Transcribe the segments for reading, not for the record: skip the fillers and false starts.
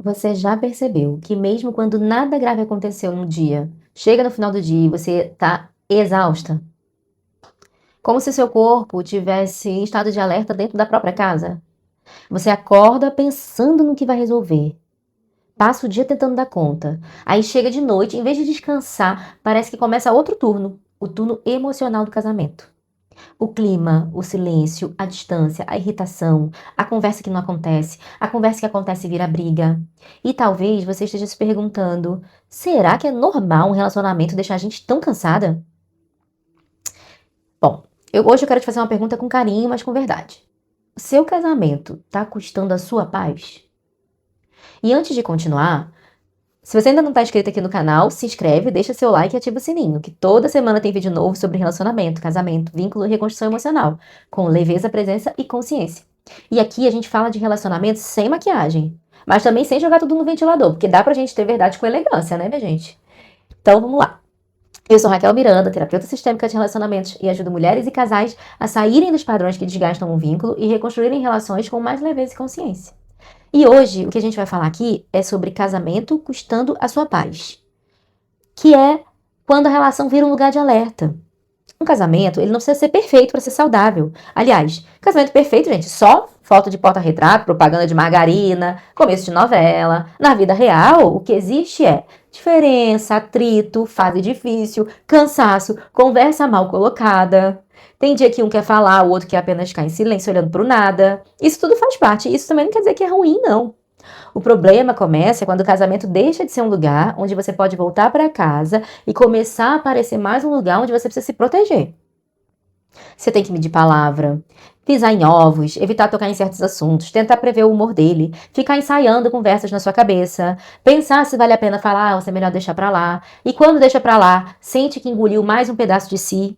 Você já percebeu que mesmo quando nada grave aconteceu no dia, chega no final do dia e você tá exausta? Como se seu corpo tivesse em estado de alerta dentro da própria casa? Você acorda pensando no que vai resolver, passa o dia tentando dar conta, aí chega de noite, em vez de descansar, parece que começa outro turno, o turno emocional do casamento. O clima, o silêncio, a distância, a irritação, a conversa que não acontece, a conversa que acontece vira briga. E talvez você esteja se perguntando: será que é normal um relacionamento deixar a gente tão cansada? Bom, hoje eu quero te fazer uma pergunta com carinho, mas com verdade. O seu casamento tá custando a sua paz? E antes de continuar, se você ainda não está inscrito aqui no canal, se inscreve, deixa seu like e ativa o sininho, que toda semana tem vídeo novo sobre relacionamento, casamento, vínculo e reconstrução emocional, com leveza, presença e consciência. E aqui a gente fala de relacionamento sem maquiagem, mas também sem jogar tudo no ventilador, porque dá pra gente ter verdade com elegância, né, minha gente? Então vamos lá. Eu sou Raquel Miranda, terapeuta sistêmica de relacionamentos, e ajudo mulheres e casais a saírem dos padrões que desgastam um vínculo e reconstruírem relações com mais leveza e consciência. E hoje o que a gente vai falar aqui é sobre casamento custando a sua paz, que é quando a relação vira um lugar de alerta. Um casamento, ele não precisa ser perfeito para ser saudável. Aliás, casamento perfeito, gente, só foto de porta-retrato, propaganda de margarina, começo de novela. Na vida real, o que existe é diferença, atrito, fase difícil, cansaço, conversa mal colocada. Tem dia que um quer falar, o outro quer apenas ficar em silêncio, olhando pro nada. Isso tudo faz parte. Isso também não quer dizer que é ruim, não. O problema começa quando o casamento deixa de ser um lugar onde você pode voltar para casa e começar a parecer mais um lugar onde você precisa se proteger. Você tem que medir palavra, pisar em ovos, evitar tocar em certos assuntos, tentar prever o humor dele, ficar ensaiando conversas na sua cabeça, pensar se vale a pena falar ou se é melhor deixar pra lá. E quando deixa pra lá, sente que engoliu mais um pedaço de si.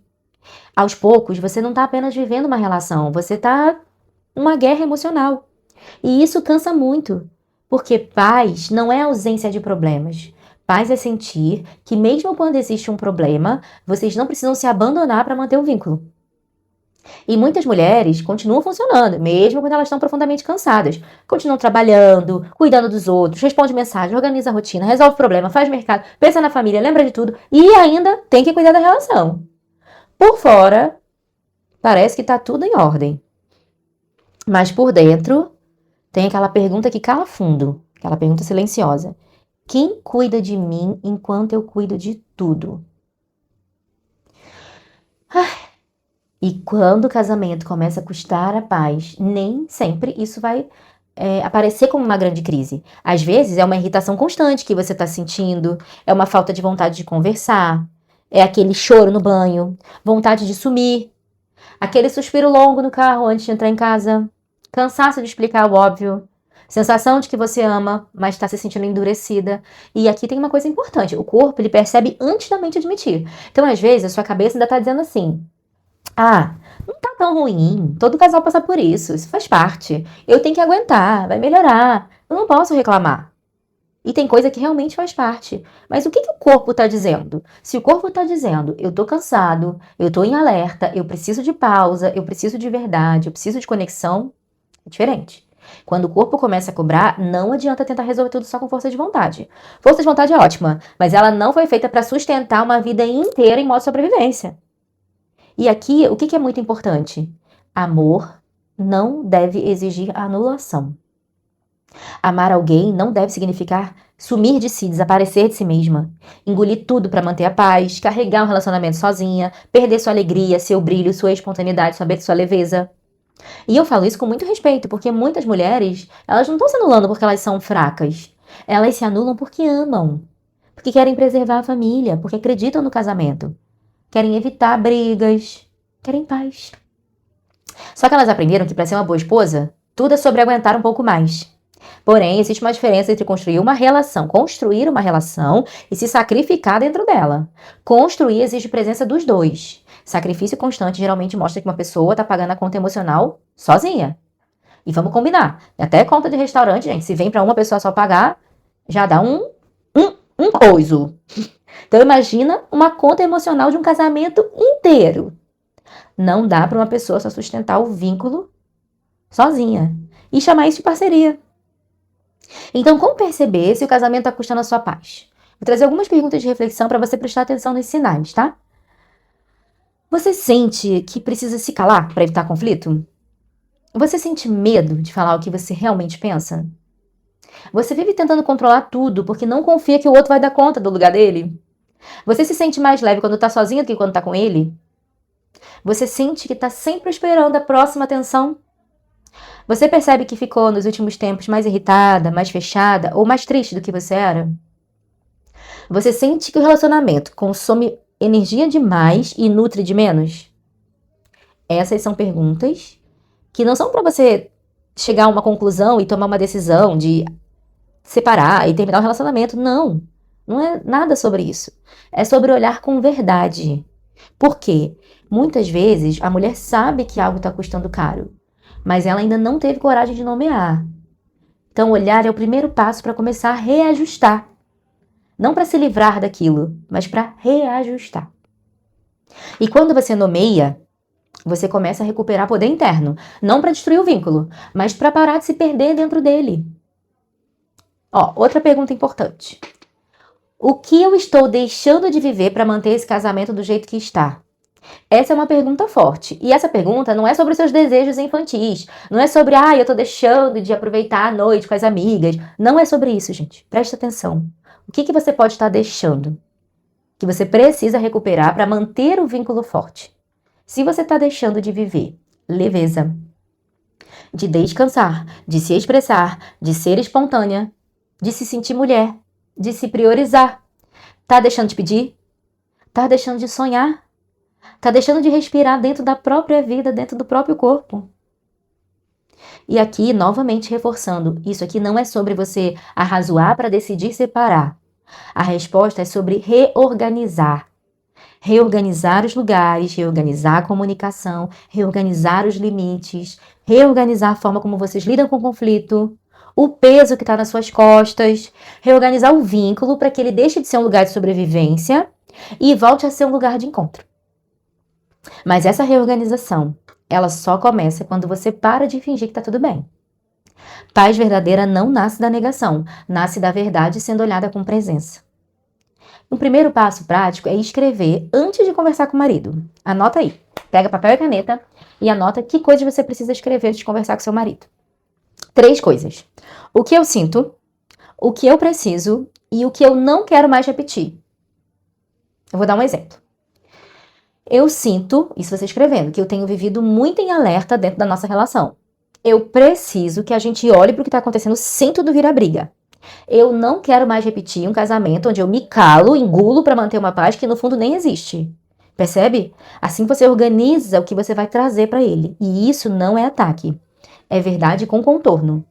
Aos poucos, você não tá apenas vivendo uma relação, você tá numa guerra emocional. E isso cansa muito, porque paz não é ausência de problemas. Paz é sentir que mesmo quando existe um problema, vocês não precisam se abandonar para manter o vínculo. E muitas mulheres continuam funcionando, mesmo quando elas estão profundamente cansadas. Continuam trabalhando, cuidando dos outros, responde mensagem, organiza a rotina, resolve problema, faz mercado, pensa na família, lembra de tudo e ainda tem que cuidar da relação. Por fora, parece que tá tudo em ordem. Mas por dentro, tem aquela pergunta que cala fundo, aquela pergunta silenciosa. Quem cuida de mim enquanto eu cuido de tudo? E quando o casamento começa a custar a paz, nem sempre isso vai aparecer como uma grande crise. Às vezes é uma irritação constante que você está sentindo, é uma falta de vontade de conversar, é aquele choro no banho, vontade de sumir, aquele suspiro longo no carro antes de entrar em casa, cansaço de explicar o óbvio, sensação de que você ama, mas está se sentindo endurecida. E aqui tem uma coisa importante: o corpo ele percebe antes da mente admitir. Então, às vezes, a sua cabeça ainda está dizendo assim: ah, não tá tão ruim, todo casal passa por isso faz parte. Eu tenho que aguentar, vai melhorar, eu não posso reclamar. E tem coisa que realmente faz parte. Mas o que o corpo está dizendo? Se o corpo está dizendo, eu tô cansado, eu tô em alerta, eu preciso de pausa, eu preciso de verdade, eu preciso de conexão, é diferente. Quando o corpo começa a cobrar, não adianta tentar resolver tudo só com força de vontade. Força de vontade é ótima, mas ela não foi feita para sustentar uma vida inteira em modo de sobrevivência. E aqui, o que é muito importante? Amor não deve exigir anulação. Amar alguém não deve significar sumir de si, desaparecer de si mesma, engolir tudo para manter a paz, carregar um relacionamento sozinha, perder sua alegria, seu brilho, sua espontaneidade, sua leveza. E eu falo isso com muito respeito, porque muitas mulheres, elas não estão se anulando porque elas são fracas. Elas se anulam porque amam, porque querem preservar a família, porque acreditam no casamento, querem evitar brigas, querem paz. Só que elas aprenderam que para ser uma boa esposa, tudo é sobre aguentar um pouco mais. Porém, existe uma diferença entre construir uma relação e se sacrificar dentro dela. Construir exige presença dos dois. Sacrifício constante geralmente mostra que uma pessoa está pagando a conta emocional sozinha. E vamos combinar. Até conta de restaurante, gente, se vem para uma pessoa só pagar, já dá um coiso. Então imagina uma conta emocional de um casamento inteiro. Não dá para uma pessoa só sustentar o vínculo sozinha. E chamar isso de parceria. Então, como perceber se o casamento está custando a sua paz? Vou trazer algumas perguntas de reflexão para você prestar atenção nesses sinais, tá? Você sente que precisa se calar para evitar conflito? Você sente medo de falar o que você realmente pensa? Você vive tentando controlar tudo porque não confia que o outro vai dar conta do lugar dele? Você se sente mais leve quando tá sozinha do que quando tá com ele? Você sente que tá sempre esperando a próxima atenção? Você percebe que ficou nos últimos tempos mais irritada, mais fechada ou mais triste do que você era? Você sente que o relacionamento consome energia demais e nutre de menos? Essas são perguntas que não são para você chegar a uma conclusão e tomar uma decisão de separar e terminar o relacionamento. Não, não é nada sobre isso. É sobre olhar com verdade. Por quê? Muitas vezes a mulher sabe que algo está custando caro, mas ela ainda não teve coragem de nomear. Então, olhar é o primeiro passo para começar a reajustar. Não para se livrar daquilo, mas para reajustar. E quando você nomeia, você começa a recuperar poder interno. Não para destruir o vínculo, mas para parar de se perder dentro dele. Ó, outra pergunta importante. O que eu estou deixando de viver para manter esse casamento do jeito que está? Essa é uma pergunta forte. E essa pergunta não é sobre os seus desejos infantis. Não é sobre, eu tô deixando de aproveitar a noite com as amigas. Não é sobre isso, gente. Presta atenção. O que você pode estar deixando? Que você precisa recuperar para manter o vínculo forte. Se você está deixando de viver leveza, de descansar, de se expressar, de ser espontânea, de se sentir mulher, de se priorizar, tá deixando de pedir? Tá deixando de sonhar? Tá deixando de respirar dentro da própria vida, dentro do próprio corpo? E aqui, novamente reforçando, isso aqui não é sobre você arrazoar para decidir separar. A resposta é sobre reorganizar. Reorganizar os lugares, reorganizar a comunicação, reorganizar os limites, reorganizar a forma como vocês lidam com o conflito, o peso que está nas suas costas, reorganizar o vínculo para que ele deixe de ser um lugar de sobrevivência e volte a ser um lugar de encontro. Mas essa reorganização, ela só começa quando você para de fingir que está tudo bem. Paz verdadeira não nasce da negação, nasce da verdade sendo olhada com presença. O primeiro passo prático é escrever antes de conversar com o marido. Anota aí. Pega papel e caneta e anota que coisas você precisa escrever antes de conversar com seu marido. 3 coisas. O que eu sinto, o que eu preciso e o que eu não quero mais repetir. Eu vou dar um exemplo. Eu sinto, isso você escrevendo, que eu tenho vivido muito em alerta dentro da nossa relação. Eu preciso que a gente olhe para o que está acontecendo sem tudo virar briga. Eu não quero mais repetir um casamento onde eu me calo, engulo para manter uma paz que no fundo nem existe. Percebe? Assim você organiza o que você vai trazer para ele. E isso não é ataque. É verdade com contorno.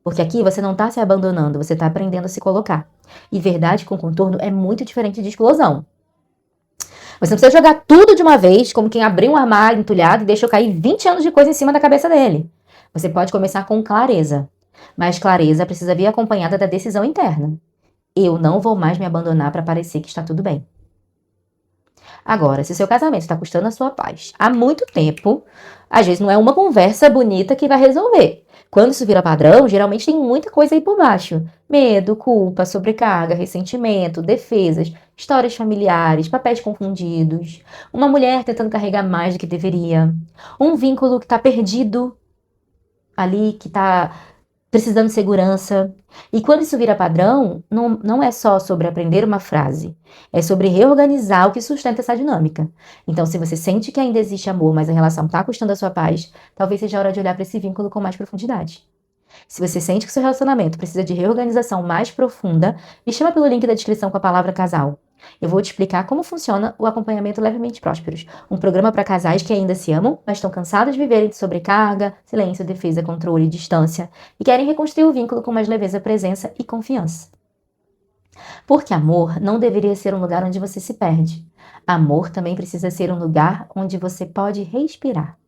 Porque aqui você não está se abandonando, você está aprendendo a se colocar. E verdade com contorno é muito diferente de explosão. Você não precisa jogar tudo de uma vez, como quem abriu um armário entulhado e deixou cair 20 anos de coisa em cima da cabeça dele. Você pode começar com clareza. Mas clareza precisa vir acompanhada da decisão interna. Eu não vou mais me abandonar para parecer que está tudo bem. Agora, se o seu casamento está custando a sua paz há muito tempo, às vezes não é uma conversa bonita que vai resolver. Quando isso vira padrão, geralmente tem muita coisa aí por baixo. Medo, culpa, sobrecarga, ressentimento, defesas, histórias familiares, papéis confundidos, uma mulher tentando carregar mais do que deveria, um vínculo que está perdido ali, que está precisando de segurança. E quando isso vira padrão, não é só sobre aprender uma frase, é sobre reorganizar o que sustenta essa dinâmica. Então, se você sente que ainda existe amor, mas a relação está custando a sua paz, talvez seja a hora de olhar para esse vínculo com mais profundidade. Se você sente que seu relacionamento precisa de reorganização mais profunda, me chama pelo link da descrição com a palavra casal. Eu vou te explicar como funciona o acompanhamento Levemente Prósperos, um programa para casais que ainda se amam, mas estão cansados de viverem de sobrecarga, silêncio, defesa, controle, distância e querem reconstruir o vínculo com mais leveza, presença e confiança. Porque amor não deveria ser um lugar onde você se perde. Amor também precisa ser um lugar onde você pode respirar.